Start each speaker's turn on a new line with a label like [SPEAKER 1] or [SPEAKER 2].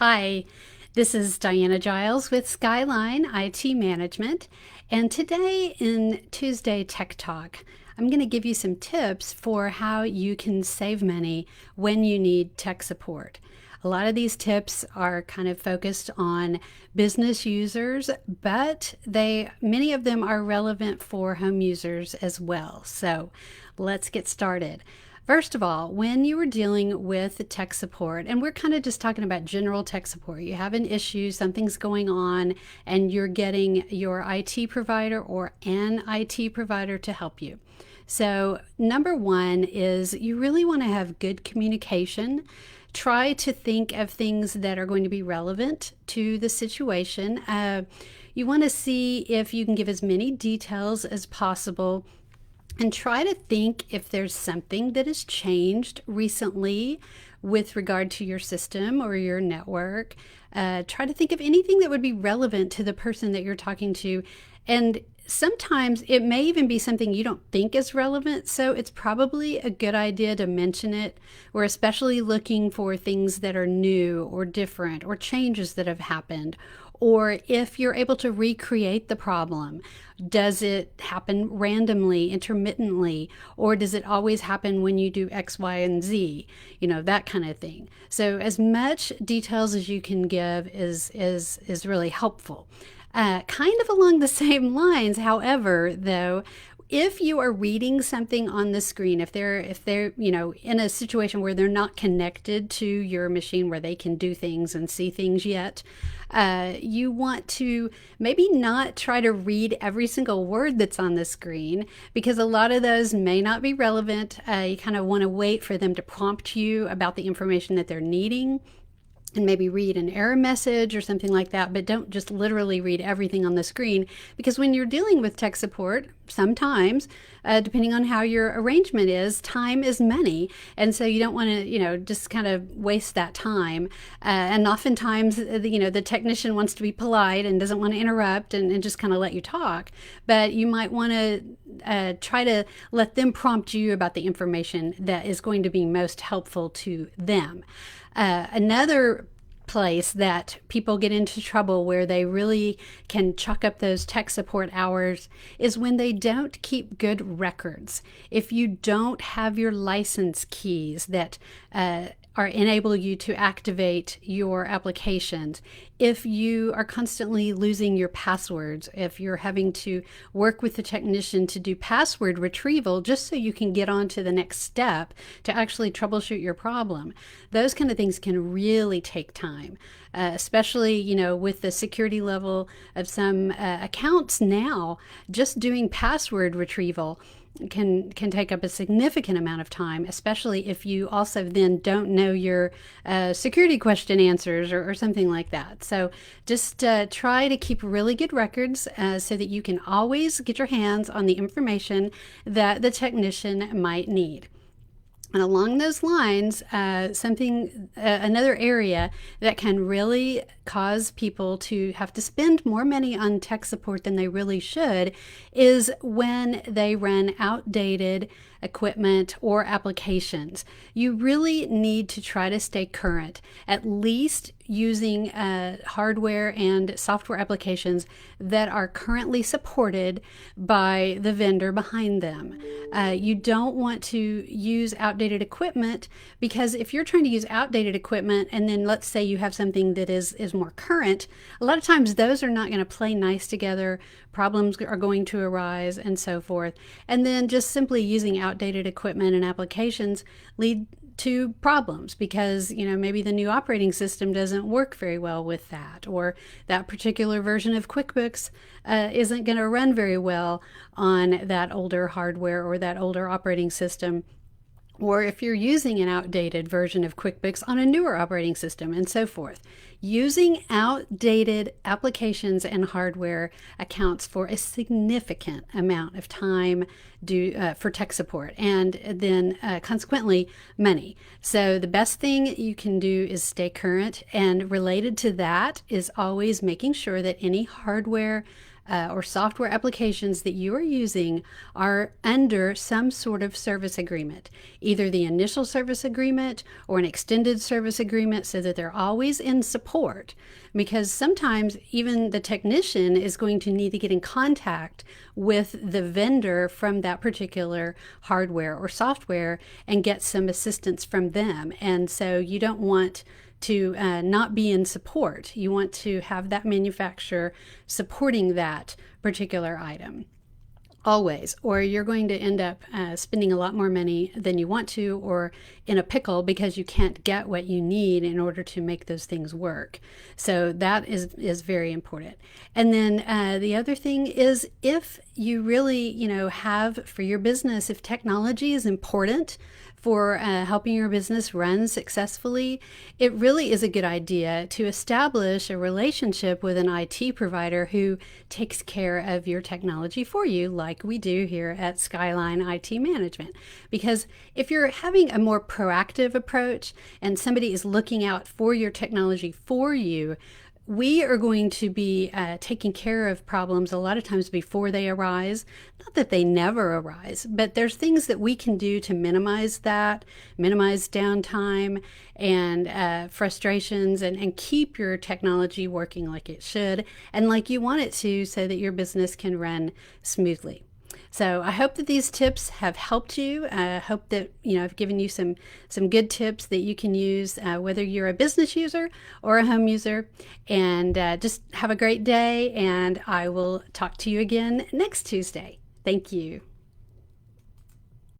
[SPEAKER 1] Hi, this is Diana Giles with Skyline IT Management, and today in Tuesday Tech Talk, I'm going to give you some tips for how you can save money when you need tech support. A lot of these tips are kind of focused on business users, but many of them are relevant for home users as well. So let's get started. First of all, when you are dealing with tech support, and we're kind of just talking about general tech support, you have an issue, something's going on, and you're getting your IT provider or an IT provider to help you. So, number one is you really want to have good communication. Try to think of things that are going to be relevant to the situation. You want to see if you can give as many details as possible and try to think if there's something that has changed recently with regard to your system or your network. Try to think of anything that would be relevant to the person that you're talking to. And sometimes it may even be something you don't think is relevant, so it's probably a good idea to mention it. We're especially looking for things that are new or different or changes that have happened, or if you're able to recreate the problem. Does it happen randomly, intermittently, or does it always happen when you do X, Y, and Z? That kind of thing. So as much details as you can give is really helpful. Kind of along the same lines, however, though, if you are reading something on the screen, if they're in a situation where they're not connected to your machine where they can do things and see things yet, you want to maybe not try to read every single word that's on the screen, because a lot of those may not be relevant. You kind of want to wait for them to prompt you about the information that they're needing, and maybe read an error message or something like that, but don't just literally read everything on the screen, because when you're dealing with tech support, sometimes, depending on how your arrangement is, time is money, and so you don't want to, just kind of waste that time. And oftentimes, the technician wants to be polite and doesn't want to interrupt and just kind of let you talk, but you might want to try to let them prompt you about the information that is going to be most helpful to them. Another place that people get into trouble where they really can chalk up those tech support hours is when they don't keep good records. If you don't have your license keys that enable you to activate your applications, if you are constantly losing your passwords, if you're having to work with the technician to do password retrieval just so you can get on to the next step to actually troubleshoot your problem, those kind of things can really take time. Especially, with the security level of some accounts now, just doing password retrieval can take up a significant amount of time, especially if you also then don't know your security question answers or something like that. So just try to keep really good records so that you can always get your hands on the information that the technician might need. And along those lines, another area that can really cause people to have to spend more money on tech support than they really should is when they run outdated equipment or applications. You really need to try to stay current, at least using hardware and software applications that are currently supported by the vendor behind them. You don't want to use outdated equipment, because if you're trying to use outdated equipment and then let's say you have something that is more current, a lot of times those are not going to play nice together. Problems are going to arise and so forth. And then just simply using outdated equipment and applications lead to problems because, maybe the new operating system doesn't work very well with that, or that particular version of QuickBooks isn't going to run very well on that older hardware or that older operating system. Or if you're using an outdated version of QuickBooks on a newer operating system, and so forth. Using outdated applications and hardware accounts for a significant amount of time for tech support, and then consequently money. So the best thing you can do is stay current, and related to that is always making sure that any hardware or software applications that you are using are under some sort of service agreement, either the initial service agreement or an extended service agreement, so that they're always in support. Because sometimes even the technician is going to need to get in contact with the vendor from that particular hardware or software and get some assistance from them. And so you don't want to not be in support. You want to have that manufacturer supporting that particular item always, or you're going to end up spending a lot more money than you want to, or in a pickle because you can't get what you need in order to make those things work. So that is very important. And then the other thing is, if you really have for your business, if technology is important for helping your business run successfully, it really is a good idea to establish a relationship with an IT provider who takes care of your technology for you, like we do here at Skyline IT Management. Because if you're having a more proactive approach and somebody is looking out for your technology for you, we are going to be taking care of problems a lot of times before they arise. Not that they never arise, but there's things that we can do to minimize that, minimize downtime and frustrations, and keep your technology working like it should and like you want it to, so that your business can run smoothly. So I hope that these tips have helped you. I hope that I've given you some good tips that you can use, whether you're a business user or a home user. And just have a great day, and I will talk to you again next Tuesday. Thank you.